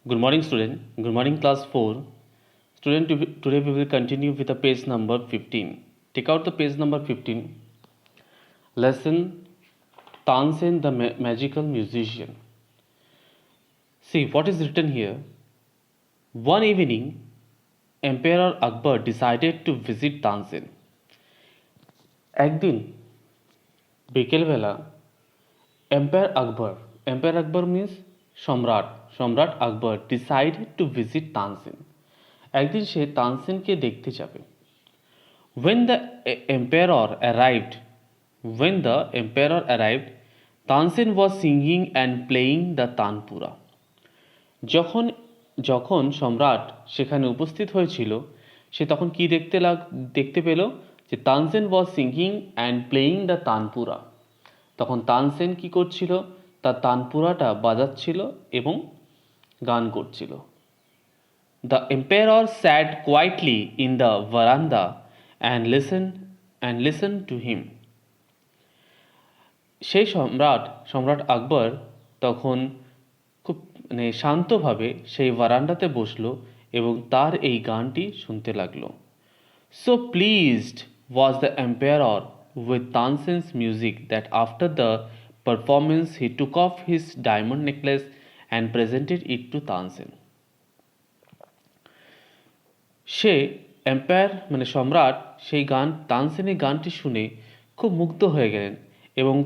Good morning, student. Good morning, class 4. Student, today we will continue with the page number 15. Take out the page number 15. Lesson Tansen the Magical Musician. See what is written here. One evening, Emperor Akbar decided to visit Tansen. একদিন বিকেলবেলা Emperor Akbar means সম্রাট আকবর decided to visit Tansen. একদিন সে তানসেনকে দেখতে যাবে. When the emperor arrived, Tansen was singing and playing the tanpura. যখন সম্রাট সেখানে উপস্থিত হয়েছিল, সে তখন কি দেখতে পেল যে Tansen was singing and playing the tanpura. তখন তানসেন কি করছিল? তার তানপুরাটা বাজাচ্ছিল এবং গান করছিল. The emperor sat quietly in the veranda and listened to him. সেই সম্রাট আকবর তখন খুব শান্তভাবে সেই ভারান্দাতে বসলো এবং তার এই গানটি শুনতে লাগলো. So pleased was the emperor with Tansen's music that after the performance he took off his diamond necklace and presented it to Tansen. সে সম্রাট সেই তানসেনের গানটি শুনে খুব মুগ্ধ হয়ে গেলেন এবং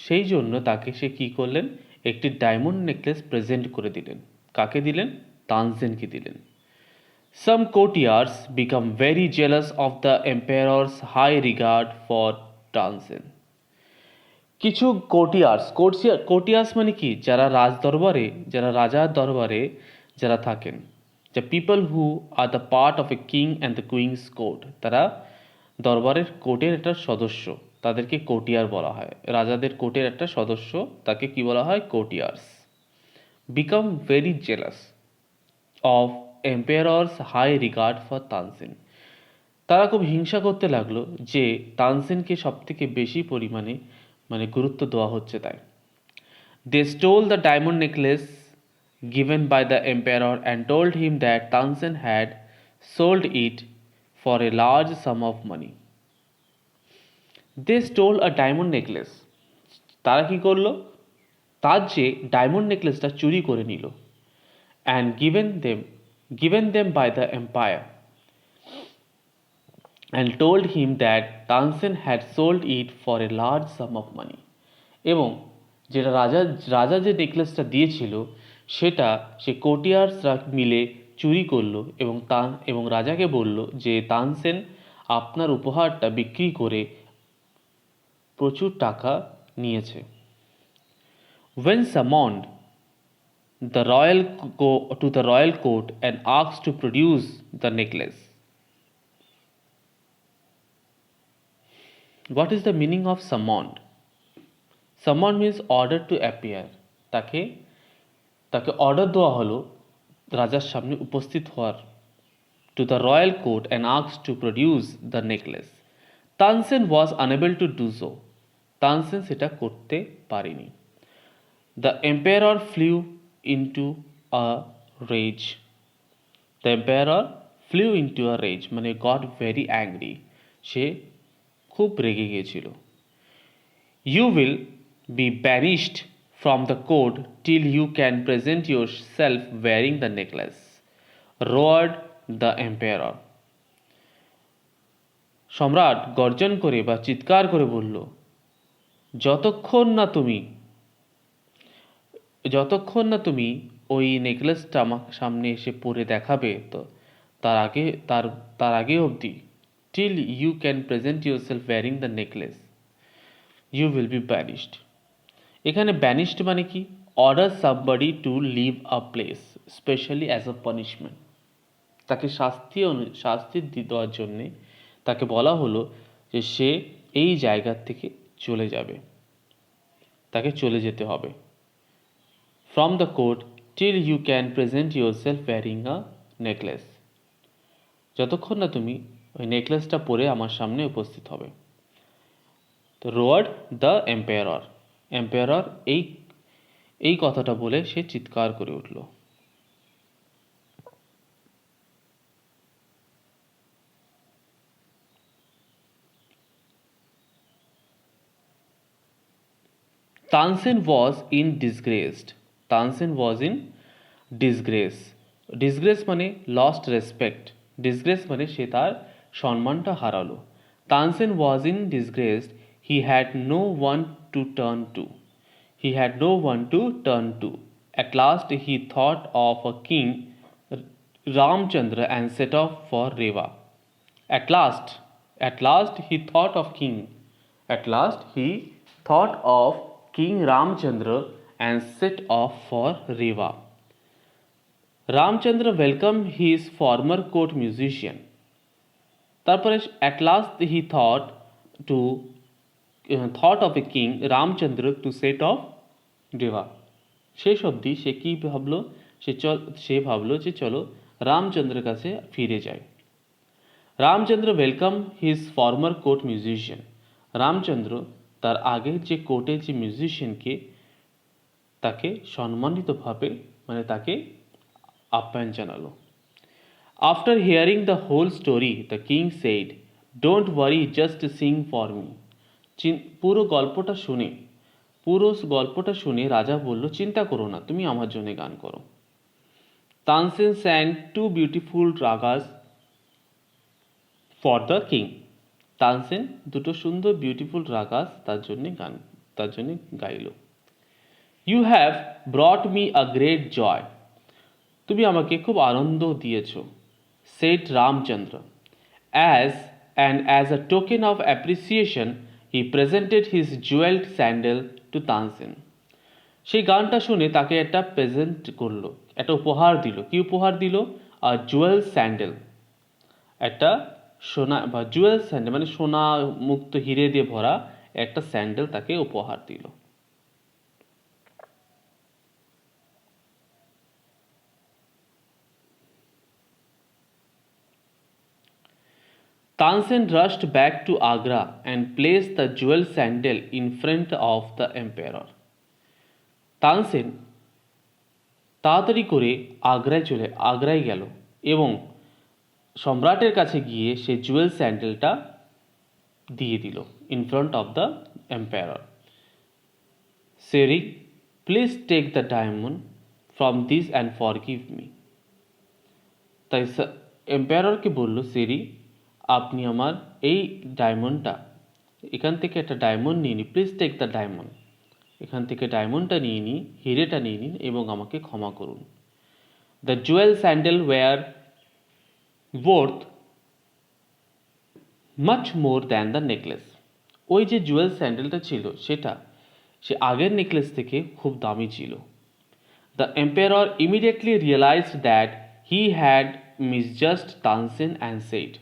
সেই জন্য তাকে সে কি করলেন? একটি ডায়মন্ড নেকলেস প্রেজেন্ট করে দিলেন. কাকে দিলেন? তানসেনকে দিলেন. Some courtiers become very jealous of the emperor's high regard for Tansen. কিছু কোর্টিয়ার্স মানে কি? যারা রাজার দরবারে যারা থাকেন, the people who are the part of a king and the queen's court, তারা কোর্টের একটা সদস্য, তাদেরকে কোর্টিয়ার বলা হয়. রাজাদের কোর্টের একটা সদস্য, তাকে কি বলা হয়? কোর্টিয়ার্স. Become very jealous of emperor's high regard for Tansen. তারা খুব হিংসা করতে লাগলো যে তানসেনকে সবথেকে বেশি পরিমাণে গুরুত্ব দেওয়া হচ্ছে তাই. They stole the diamond necklace given by the emperor and told him that Tansen had sold it for a large sum of money. They stole a diamond necklace. তারা কি করলো? তার যে ডায়মন্ড নেকলেসটা চুরি করে নিল. And given them by the empire and told him that Tansen had sold it for a large sum of money. এবং যেটা রাজা যে নেকলেসটা দিয়েছিল সেটা সে কোর্টিয়ার্সরা মিলে চুরি করলো এবং রাজাকে বলল যে তানসেন আপনার উপহারটা বিক্রি করে প্রচুর টাকা নিয়েছে. When summoned to the royal court and asked to produce the necklace. What is the meaning of summoned? Summoned means ordered to appear. তাকে অর্ডার দেওয়া হলো রাজার সামনে উপস্থিত হওয়ার. To the royal court and asked to produce the necklace. Tansen was unable to do so. Tansen সেটা করতে পারেনি. The emperor flew into a rage. The emperor flew into a rage মানে got very angry. সে খুব রেগে গিয়েছিল. You will be banished from the court till you can present yourself wearing the necklace, roared the emperor. সম্রাট গর্জন করে বা চিৎকার করে বলল, যতক্ষণ না তুমি ওই নেকলেসটা আমার সামনে এসে পরে দেখাবে, তো তার আগে অবধি, till you can present yourself wearing the necklace, you will be banished. এখানে banished মানে কি? Order somebody to leave a place, especially as a punishment. তাকে শাস্তি দেওয়ার জন্যে তাকে বলা হলো যে সে এই জায়গা থেকে চলে যাবে, তাকে চলে যেতে হবে. From the court till you can present yourself wearing a necklace. যতক্ষণ না তুমি ওই নেকলেসটা পরে আমার সামনে উপস্থিত হবে. তো roared the emperor. এই কথাটা বলে সে চিৎকার করে উঠল। Tansen was in disgraced. Tansen was in disgrace. Disgrace মানে লস্ট রেসপেক্ট, ডিসগ্রেস মানে সে তার সম্মানটা হারালো। Tansen was in disgraced. He had no one to turn to. He had no one to turn to. At last he thought of a king Ramchandra and set off for Reva. At last he thought of king. At last he thought of King Ramchandra and set off for Reva. Ramchandra welcomed his former court musician. তারপরে at last he thought of a king Ramchandra to set off Reva. শেষ অবধি সে কি ভাবলো, সে ভাবলো যে চলো রামচন্দ্রের কাছে ফিরে যায়। Ramchandra welcome his former court musician. Ramchandra তার আগের যে কোর্টে যে মিউজিশিয়ানকে তাকে সম্মানিতভাবে মানে তাকে আপ্যায়ন জানালো। After hearing the whole story the king said, don't worry, just sing for me. পুরো গল্পটা শুনে রাজা বলল, চিন্তা করো না, তুমি আমার জন্য গান করো। Tansen sang two beautiful ragas for the king. Tansen দুটো সুন্দর বিউটিফুল রাগাস তার জন্য গাইল। You have brought me a great joy, তুমি আমাকে খুব আনন্দ দিয়েছ। Said Ramchandra. As a token of appreciation he presented his jewelled sandal to Tansen. সেই গানটা শুনে তাকে একটা প্রেজেন্ট করলো, একটা উপহার দিল। কি উপহার দিল? আর জুয়েল স্যান্ডেল, একটা সোনা বা জুয়েল স্যান্ডেল মানে সোনা মুক্ত হিরে দিয়ে ভরা একটা স্যান্ডেল তাকে উপহার দিল। Tansen rushed back to Agra and placed the jewel sandal in front of the emperor. Tansen তাড়াতাড়ি করে আগ্রায় গেল এবং সম্রাটের কাছে গিয়ে সে জুয়েল স্যান্ডেলটা দিয়ে দিল in front of the empire. saying, please take the diamond from this and forgive me. তাই এম্পায়ারকে বলল, সেরি আপনি আমার এই ডায়মন্ডটা, এখান থেকে একটা ডায়মন্ড নিয়ে নিন, প্লিজ টেক দ্য ডায়মন্ড, এখান থেকে ডায়মন্ডটা নিয়ে নিন, হিরেটা নিয়ে নিন এবং আমাকে ক্ষমা করুন। The jewel sandal were worth much more than the necklace. ওই যে জুয়েল স্যান্ডেলটা ছিল সে আগের নেকলেস থেকে খুব দামি ছিল। The empire immediately realised that he had misjudged Tansen and said.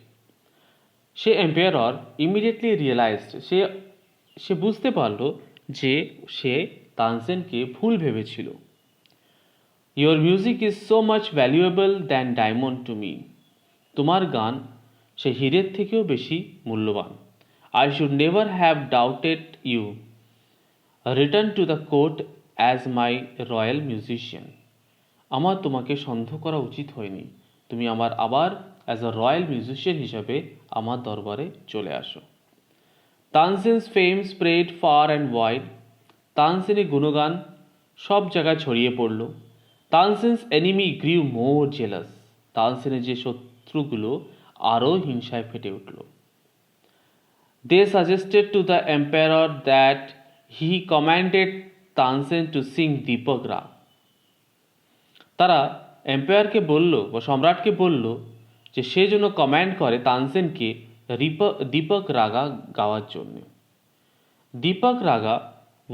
সে এম্পায়ার ইমিডিয়েটলি রিয়েলাইজড, সে বুঝতে পারল যে সে তানসেনকে ভুল ভেবেছিল। Your music is so much valuable than diamond to me. তোমার গান সে হীরের থেকেও বেশি মূল্যবান। I should never have doubted you. Return to the court as my royal musician. আমার তোমাকে সন্দেহ করা উচিত হয়নি, তুমি আবার অ্যাজ আ রয়্যাল মিউজিশিয়ান হিসাবে আমার দরবারে চলে আসো। তানসেনস ফেম স্প্রেড ফার অ্যান্ড ওয়াইড। তানসেনের গুণগান সব জায়গায় ছড়িয়ে পড়ল। তানসেনস এনিমি গ্রিউ মোর জেলাস। তানসেনের যে শত্রুগুলো আরও হিংসায় ফেটে উঠল। They suggested to the empire that he commanded Tansen to sing Deepak raag. তারা এম্পায়ারকে বলল বা সম্রাটকে বলল যে সে যেন কমান্ড করে তানসেনকে দীপক রাগা গাওয়ার জন্য। দীপক রাগা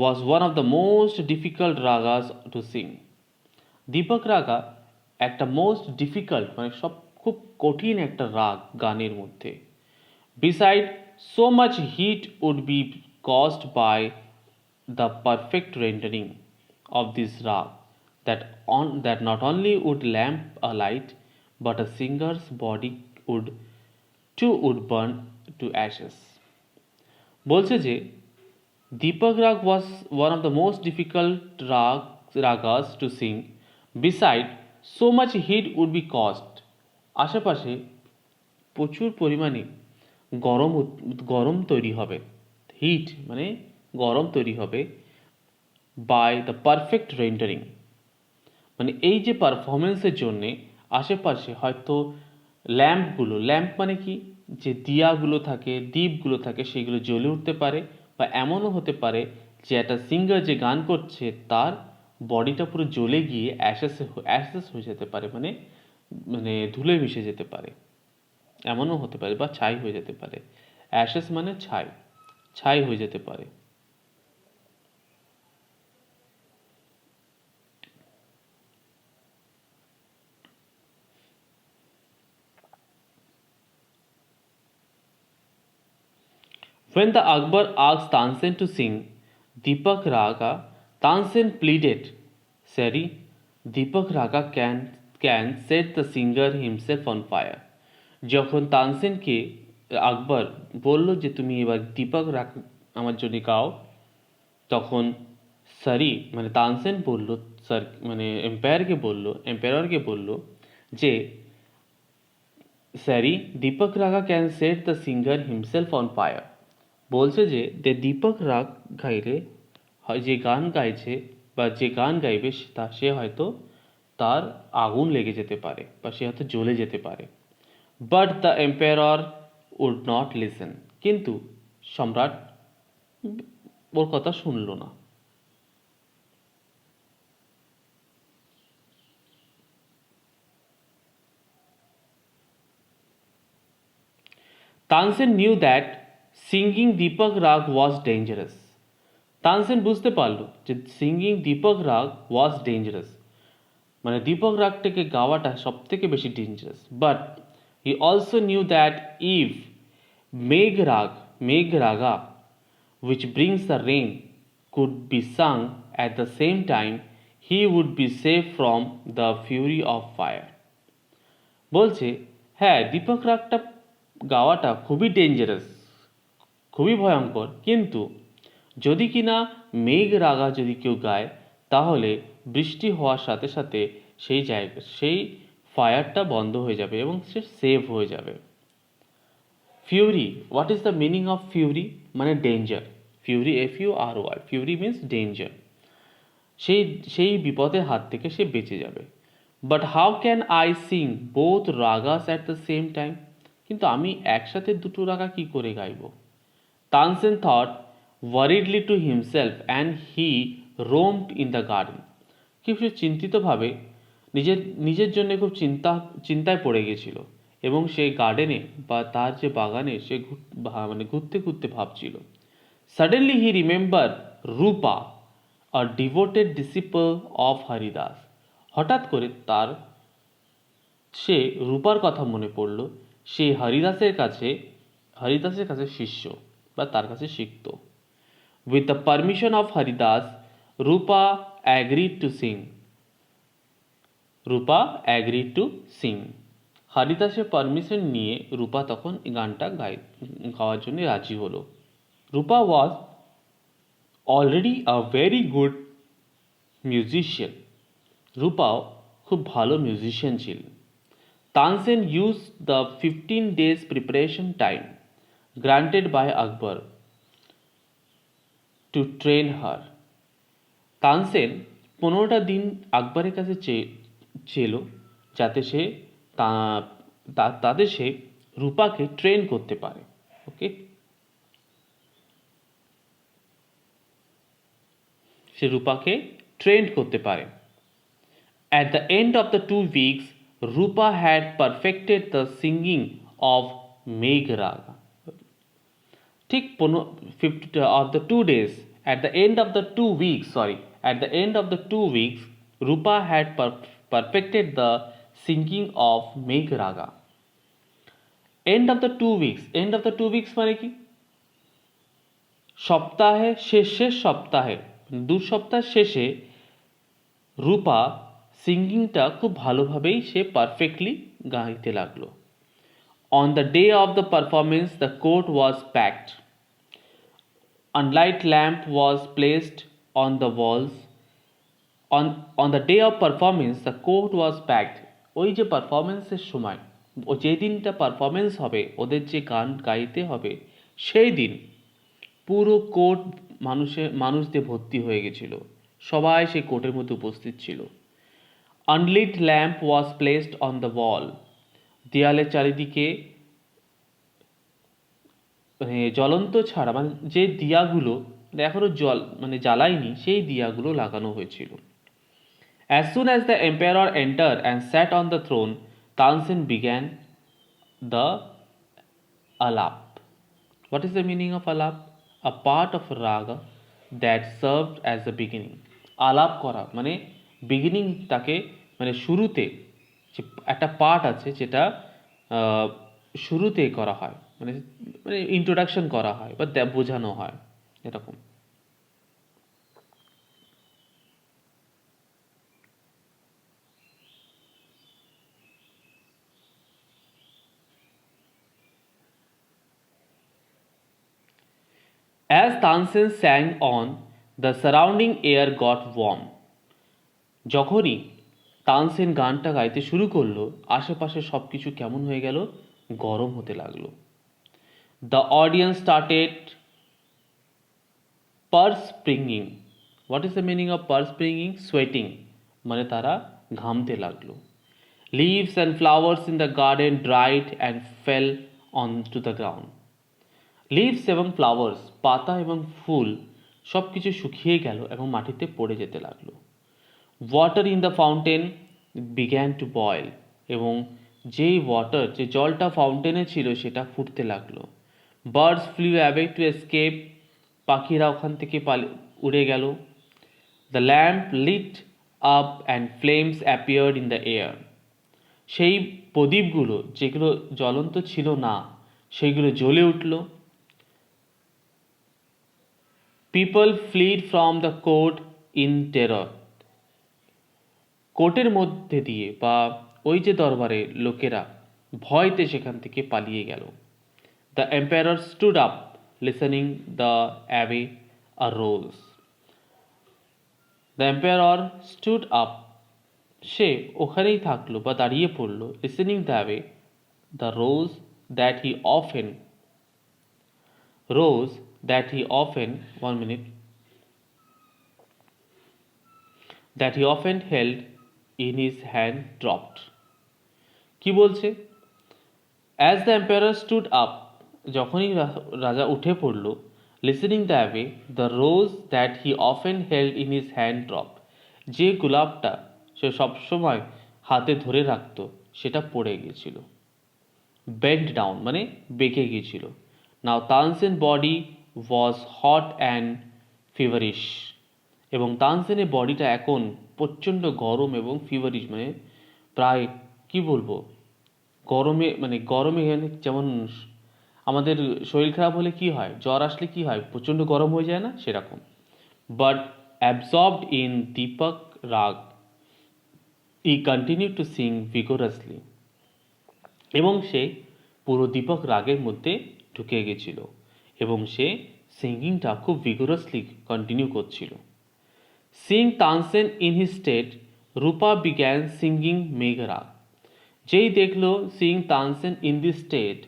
was one of the most difficult ragas to sing. Dipak রাগা একটা মোস্ট ডিফিকাল্ট মানে খুব কঠিন একটা রাগ গানের মধ্যে। Beside so much heat would be caused by the perfect rendering of this rag that not only would lamp a light but a singer's body would burn to ashes. বলছে যে দীপক রাগ was one of the most difficult rag ragas to sing. Beside, so much heat would be caused. আশেপাশে প্রচুর পরিমাণে গরম তৈরি হবে। Hit মানে গরম তৈরি হবে বাই দ্য পারফেক্ট রেন্ডারিং, মানে এই যে পারফরমেন্সের জন্যে আশেপাশে হয়তো ল্যাম্প মানে কি, যে দিয়াগুলো থাকে, দ্বীপগুলো থাকে, সেগুলো জ্বলে উঠতে পারে, বা এমনও হতে পারে যে একটা সিঙ্গার যে গান করছে তার বডিটা পুরো জ্বলে গিয়ে অ্যাশেস হয়ে যেতে পারে, মানে মানে ধুলে মিশে যেতে পারে, এমনও হতে পারে, বা ছাই হয়ে যেতে পারে। অ্যাশেস মানে ছাই হয়ে যেতে পারে। When the Akbar asked Tansen to sing Deepak Raga, Tansen pleaded, "Sari, Deepak Raga can set the singer himself on fire." যখন তানসেনকে আকবর বলল যে তুমি এবার দীপক রাগ আমার জন্য গাও, তখন সারি মানে তানসেন বলল, স্যার মানে এম্পায়ারকে বলল যে sire, Deepak raga can set the singer himself on fire. বলছে যে দীপক রাগ গাইলে যে গান গাইছে বা যে গান গাইবে সে হয়তো তার আগুন লেগে যেতে পারে বা সে হয়তো জ্বলে যেতে পারে। But the empire would not listen, কিন্তু সম্রাট ওর কথা শুনল না। Tansen knew that singing Deepak Rag was dangerous. Tansen বুঝতে পারল যে সিঙ্গিং দীপক রাগ ওয়াজ ডেঞ্জারাস, মানে দীপক রাগটাকে গাওয়াটা সব থেকে বেশি dangerous. But he also knew that if মেঘ রাগা which brings the rain could be sung at the same time, he would be safe from the fury of fire. বলছে হ্যাঁ, দীপক রাগটা গাওয়াটা খুবই ডেঞ্জারাস, খুবই ভয়ঙ্কর, কিন্তু যদি কিনা মেঘ রাগা যদি কেউ গায় তাহলে বৃষ্টি হওয়ার সাথে সাথে সেই ফায়ারটা বন্ধ হয়ে যাবে এবং সে সেভ হয়ে যাবে। Fury, what is the meaning of fury? মানে danger. Fury, FURY, fury means danger. সেই বিপদের হাত থেকে সে বেঁচে যাবে। But how can I sing both ragas at the same time? কিন্তু আমি একসাথে দুটো রাগা কি করে গাইব? Tansen thought worriedly to himself and he roamed in the garden. খুব চিন্তিতভাবে নিজের জন্য খুব চিন্তায় পড়ে গেছিল এবং সে গার্ডেনে বা তার যে বাগানে সে মানে ঘুরতে ভাবছিল। Suddenly he remembered Rupa, a devoted disciple of Haridas. হঠাৎ করে সে রূপার কথা মনে পড়ল। সে হরিদাসের কাছে শিষ্য বা তার কাছে শিখত। With the permission of Haridas, Rupa agreed to sing. হরিদাসের পারমিশন নিয়ে রূপা তখন গানটা গাওয়ার জন্য রাজি হলো। রূপা was already a very good musician. রূপাও খুব ভালো মিউজিশিয়ান ছিলেন। Tansen used the 15 days preparation time granted by Akbar to train her. Tansen 15টা দিন আকবরের কাছে চেল যাতে সে রূপাকে ট্রেন করতে পারে। ওকে, সে রূপাকে ট্রেন করতে পারে। At the end of the 2 weeks, Rupa had perfected the singing of Megh Raga. ঠিক of the 2 days, at the end of the 2 weeks, Rupa had perfected the singing of Megh Raga. End of the 2 weeks মানে কি? শেষ সপ্তাহে 2 সপ্তাহ শেষে রূপা সিঙ্গিংটা খুব ভালোভাবেই সে perfectly গাইতে লাগলো। On the day of the performance, the court was packed. A night lamp was placed on the walls. On the day of performance the court was packed. ওই যে পারফরমেন্সের সময় ও যেই দিনটা পারফরমেন্স হবে ওদের যে গান গাইতে হবে সেই দিন পুরো কোর্ট মানুষ দিয়ে ভর্তি হয়ে গেছিল। সবাই সেই কোর্টের মধ্যে উপস্থিত ছিল। Unlit lamp was placed on the wall. দেয়ালের চারিদিকে মানে জ্বলন্ত ছাড়া মানে যে দিয়াগুলো এখনো জ্বালায়নি সেই দিয়াগুলো লাগানো হয়েছিল। As soon as the emperor entered and sat on the throne, Tansen began the alap. What is the meaning of alap? A part of a raga that served as the beginning. আলাপ করা মানে beginning তাকে মানে শুরুতে যে একটা part আছে যেটা শুরুতে করা হয় মানে মানে ইন্ট্রোডাকশন করা হয় বা বোঝানো হয় এরকম। As Tansen sang on, the surrounding air got warm. যখনই তানসেন গানটা গাইতে শুরু করলো আশেপাশে সব কিছু কেমন হয়ে গেল, গরম হতে লাগলো। The audience started perspiring. What is the meaning of perspiring? Sweating. মানে তারা ঘামতে লাগলো। Leaves and flowers in the garden dried and fell onto the ground. Leaves এবং ফ্লাওয়ার্স পাতা এবং ফুল সব কিছু শুকিয়ে গেল এবং মাটিতে পড়ে যেতে লাগলো। Water in the fountain began to boil এবং যেই ওয়াটার যে জলটা ফাউন্টেনে ছিল সেটা ফুটতে লাগলো। Birds flew away to escape, পাখিরা ওখান থেকে উড়ে গেল। The lamp lit up and flames appeared in the air. সেই প্রদীপগুলো যেগুলো জ্বলন্ত ছিল না সেইগুলো জ্বলে উঠল। People fled from the court in terror. কোর্টের মধ্যে দিয়ে বা ওই যে দরবারে লোকেরা ভয়তে সেখান থেকে পালিয়ে গেল। The empire stood up listening the abbey arose. The empire stood up, সে ওখানেই থাকলো বা দাঁড়িয়ে পড়লো। Listening the abbey the rose that he often rose that he often 1 minute that he often held in his hand dropped. কি বলছে? As the emperor stood up, যখনই রাজা উঠে পড়ল, listening the away, the rose that he often held in his hand dropped. যে গোলাপটা সে সবসময় হাতে ধরে রাখতো সেটা পড়ে গিয়েছিল। bent down মানে বেঁকে গিয়েছিল। Now Tansen's body was hot and feverish. এবং তানসেনের বডিটা এখন প্রচণ্ড গরম এবং ফিভারিশ মানে প্রায় কি বলবো গরমে যেমন আমাদের শরীর খারাপ হলে কি হয়, জ্বর আসলে কি হয়, প্রচণ্ড গরম হয়ে যায় না, সেরকম। বাট অ্যাবজর্বড ইন দীপক রাগ ই কন্টিনিউ টু সিং ভিগোরাসলি। এবং সে পুরো দীপক রাগের মধ্যে ঢুকে গেছিল এবং সে সিঙ্গিংটা খুব ভিগোরাসলি কন্টিনিউ করছিল। Seeing Tansen in his state, Rupa began singing Megharag. যেই দেখলো Singh Tansen in this state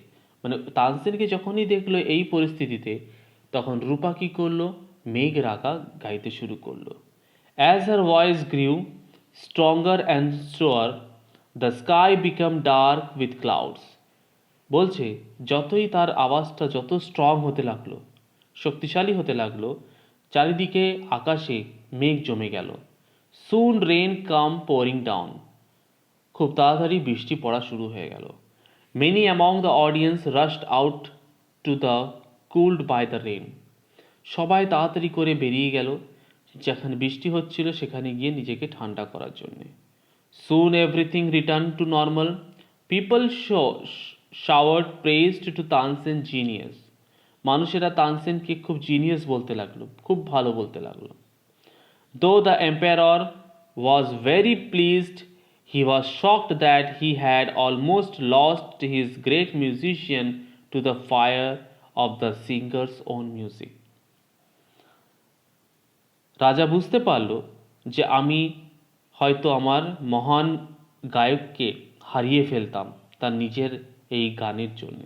মানে তানসেনকে যখনই দেখলো এই পরিস্থিতিতে তখন রূপা কী করলো, মেঘ রাগা গাইতে শুরু করলো। As her voice grew stronger and stronger the sky become dark with clouds. বলছে যতই তার আওয়াজটা যত স্ট্রং হতে লাগলো, শক্তিশালী হতে লাগলো, চারিদিকে আকাশে মেঘ জমে গেল। Soon rain came pouring down, খুব তাড়াতাড়ি বৃষ্টি পড়া শুরু হয়ে গেল। Many among the audience rushed out to the cooled by the rain. সবাই তাড়াতাড়ি করে বেরিয়ে গেল যেখানে বৃষ্টি হচ্ছিল সেখানে গিয়ে নিজেকে ঠান্ডা করার জন্যে। Soon everything return to normal. People showered praised to Tansen genius. মানুষেরা তানসেনকে খুব জিনিয়াস বলতে লাগলো, খুব ভালো বলতে লাগলো। Though the emperor was very pleased, he was shocked that he had almost lost his great musician to the fire of the singer's own music. রাজা বুঝতে পারল যে আমি হয়তো আমার মহান গায়ককে হারিয়ে ফেলতাম তার নিজের এই গানের জন্য।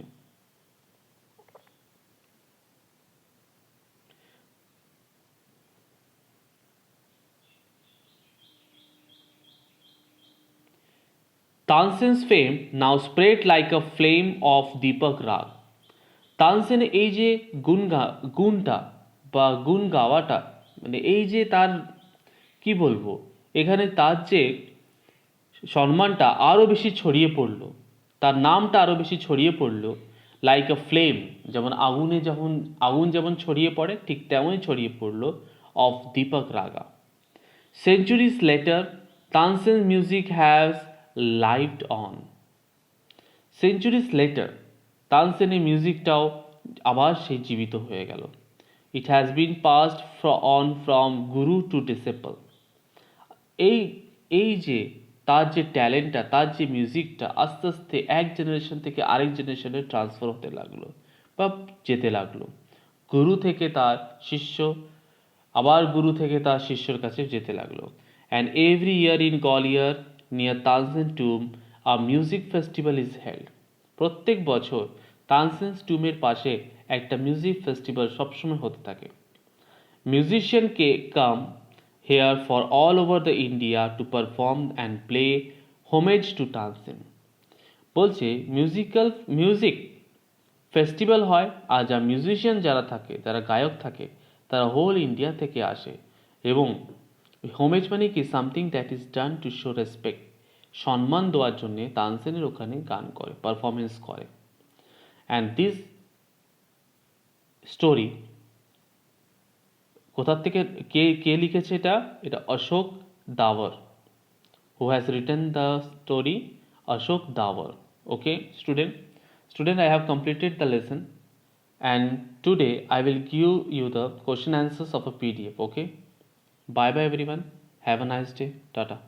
Tansen's fame now spread like a flame of Deepak Rag. Tansen এই যে গুণটা বা গুণ গাওয়াটা, মানে এই যে তার কি বলবো, এখানে তার যে সম্মানটা আরও বেশি ছড়িয়ে পড়লো, তার নামটা আরও বেশি ছড়িয়ে পড়লো লাইক আ ফ্লেম, যেমন আগুন যেমন ছড়িয়ে পড়ে ঠিক তেমনই ছড়িয়ে পড়লো of Deepak raga. Centuries later Tansen music has lived on. Centuries later তানসেনের মিউজিকটাও আবার সেই জীবিত হয়ে গেল। It has been passed on from guru to disciple. এই এই যে তার যে ট্যালেন্টটা, তার যে মিউজিকটা আস্তে আস্তে এক জেনারেশন থেকে আরেক জেনারেশনে ট্রান্সফার হতে লাগলো বা যেতে লাগলো। গুরু থেকে তার শিষ্য, আবার গুরু থেকে তার শিষ্যর কাছে যেতে লাগলো। And every year in Gwalior near Tansen tomb a music festival is held. প্রত্যেক বছর তানসেন টুমের পাশে একটা মিউজিক ফেস্টিভ্যাল সবসময় হতে থাকে। Musicians come here for all over the India to perform and play homage to Tansen. বলছে মিউজিক ফেস্টিভ্যাল হয়, আর যা মিউজিশিয়ান যারা থাকে, যারা গায়ক থাকে, তারা হোল ইন্ডিয়া থেকে আসে এবং হোমেজ মানে কি, something that is done to show respect, সম্মান দেওয়ার জন্যে তানসেনের ওখানে গান করে, পারফরমেন্স করে। অ্যান্ড দিস স্টোরি কোথা থেকে কে কে লিখেছে এটা? এটা অশোক দাওয়ার, who has written the story, Ashok Dawar. Okay, student, I have completed the lesson, and today I will give you the question answers of a PDF. Okay, bye bye everyone, have a nice day, tata.